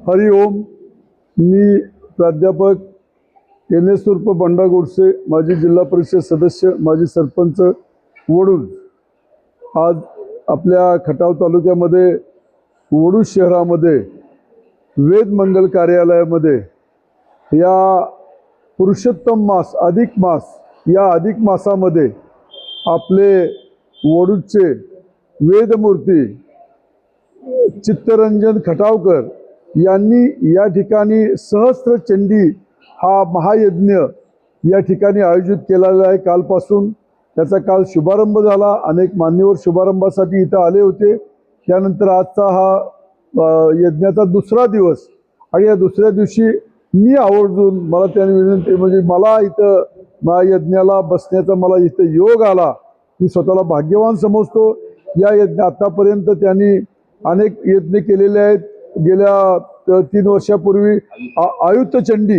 हरिओम। मी प्राध्यापक NS उर्फ बंडा गोडसे, माजी जिल्हा परिषद सदस्य, माजी सरपंच वडूज, आज आपल्या खटाव तालुक्यामध्ये वडूज शहरामध्ये वेद मंगल कार्यालयामध्ये या पुरुषोत्तम मास अधिक मास या अधिक मासामध्ये आपले वडूजचे वेदमूर्ती चित्तरंजन खटावकर यांनी या ठिकाणी सहस्त्र चंडी हा महायज्ञ या ठिकाणी आयोजित केलेला आहे। कालपासून त्याचा काल शुभारंभ झाला। अनेक मान्यवर शुभारंभासाठी इथं आले होते। त्यानंतर आजचा हा यज्ञाचा दुसरा दिवस आणि या दुसऱ्या दिवशी मी आवर्जून मला त्यांनी विनंती म्हणजे मला इथं यज्ञाला बसण्याचा मला इथं योग आला। मी स्वतःला भाग्यवान समजतो। या यज्ञ आतापर्यंत त्यांनी अनेक यज्ञ केलेले आहेत। गेल्या 3 वर्षापूर्वी आयुक्त चंडी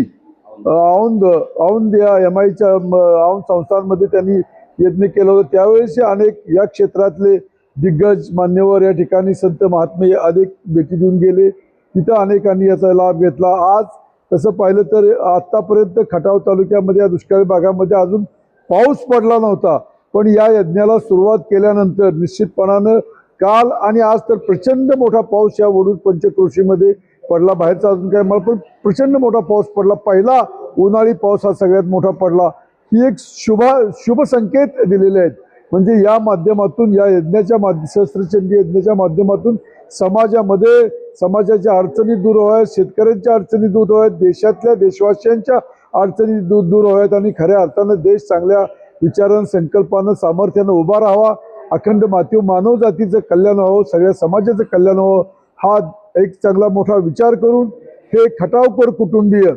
औंध या MIच्या औंध संस्थांमध्ये त्यांनी यज्ञ केलं होतं। त्यावेळेस अनेक या क्षेत्रातले दिग्गज मान्यवर या ठिकाणी संत महात्मे अनेक भेटी देऊन गेले। तिथं अनेकांनी याचा लाभ घेतला। आज तसं पाहिलं तर आतापर्यंत खटाव तालुक्यामध्ये या दुष्काळी भागामध्ये अजून पाऊस पडला नव्हता, पण या यज्ञाला सुरुवात केल्यानंतर निश्चितपणानं काल आणि आज तर प्रचंड मोठा पाऊस या वडूज पंचक्रोशीमध्ये पडला। बाहेरचा अजून काय मला पण प्रचंड मोठा पाऊस पडला। पहिला उन्हाळी पाऊस हा सगळ्यात मोठा पडला। ही एक शुभ संकेत दिलेले आहेत। म्हणजे या माध्यमातून या यज्ञाच्या सहस्त्रचंडी यज्ञाच्या माध्यमातून समाजामध्ये समाजाच्या अडचणी दूर व्हाव्यात, शेतकऱ्यांच्या अडचणी दूर व्हाव्यात, देशातल्या देशवासियांच्या अडचणी दूर व्हाव्यात आणि खऱ्या अर्थानं देश चांगल्या विचारानं संकल्पानं सामर्थ्यानं उभा राहावा। अखंड मानव जातीचं कल्याण व्हावं, सगळ्या समाजाचं कल्याण व्हावं हा एक चांगला मोठा विचार करून हे खटावकर कुटुंबीय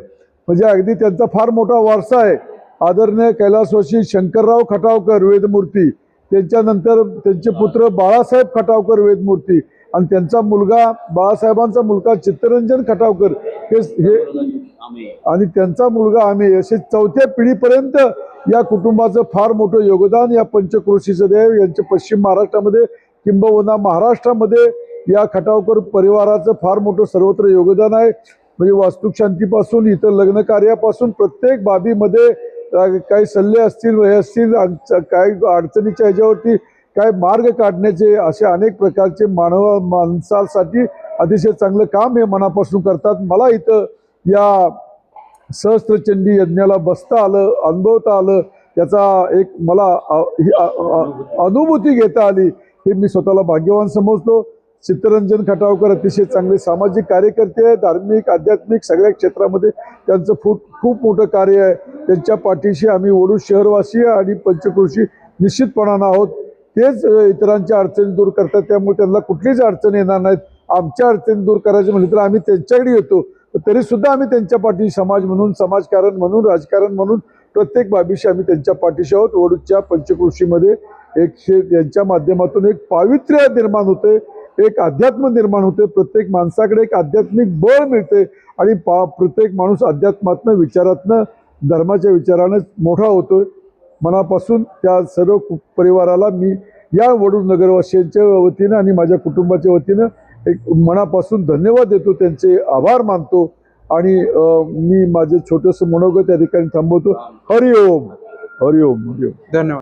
म्हणजे अगदी त्यांचा फार मोठा वारसा आहे। आदरणीय कैलासवासी शंकरराव खटावकर वेदमूर्ती, त्यांच्यानंतर त्यांचे पुत्र बाळासाहेब खटावकर वेदमूर्ती आणि त्यांचा मुलगा बाळासाहेबांचा मुलगा चित्तरंजन खटावकर हे आणि त्यांचा मुलगा आम्ही असे 4थ्या पिढीपर्यंत या कुटुंबाचं फार मोठं योगदान या पंचक्रोशीचं देव यांच्या पश्चिम महाराष्ट्रामध्ये किंबहुना महाराष्ट्रामध्ये या खटावकर परिवाराचं फार मोठं सर्वत्र योगदान आहे। म्हणजे वास्तुशांतीपासून इतर लग्न कार्यापासून प्रत्येक बाबीमध्ये काही सल्ले असतील हे असतील काय अडचणीच्या ह्याच्यावरती काय मार्ग काढण्याचे असे अनेक प्रकारचे माणसासाठी अतिशय चांगलं काम हे मनापासून करतात। मला इथं या सहस्त्रचंडी यज्ञाला बसता आलं, अनुभवता आलं, त्याचा एक मला अनुभूती घेता आली। हे मी स्वतःला भाग्यवान समजतो। चित्तरंजन खटावकर अतिशय चांगले सामाजिक कार्यकर्ते आहेत। धार्मिक आध्यात्मिक सगळ्या क्षेत्रामध्ये त्यांचं खूप मोठं कार्य आहे। त्यांच्या पाठीशी आम्ही वडूज शहरवासी आणि पंचक्रोशी निश्चितपणानं आहोत। तेच इतरांच्या अडचणी दूर करतात, त्यामुळे त्यांना कुठलीच अडचण येणार नाहीत। आमच्या अडचणी दूर करायची म्हटलं तर आम्ही त्यांच्याकडे येतो, तरी सुद्धा आम्ही त्यांच्या पाठीशी समाज म्हणून, समाजकारण म्हणून, राजकारण म्हणून प्रत्येक बाबीशी आम्ही त्यांच्या पाठीशी आहोत। वडूजच्या पंचक्रोशीमध्ये यांच्या माध्यमातून एक पावित्र्य निर्माण होते, एक अध्यात्म निर्माण होते। प्रत्येक माणसाकडे एक आध्यात्मिक बळ मिळते आणि प्रत्येक माणूस अध्यात्मातनं विचारातनं धर्माच्या विचारानं मोठा होतोय। मनापासून त्या सर्व परिवाराला मी या वडूज नगरवासियांच्या वतीनं आणि माझ्या कुटुंबाच्या वतीनं एक मनापासून धन्यवाद देतो, त्यांचे आभार मानतो आणि मी माझे छोटंसं मनोगत या ठिकाणी थांबवतो। हरिओम हरिओम हरिओम। धन्यवाद।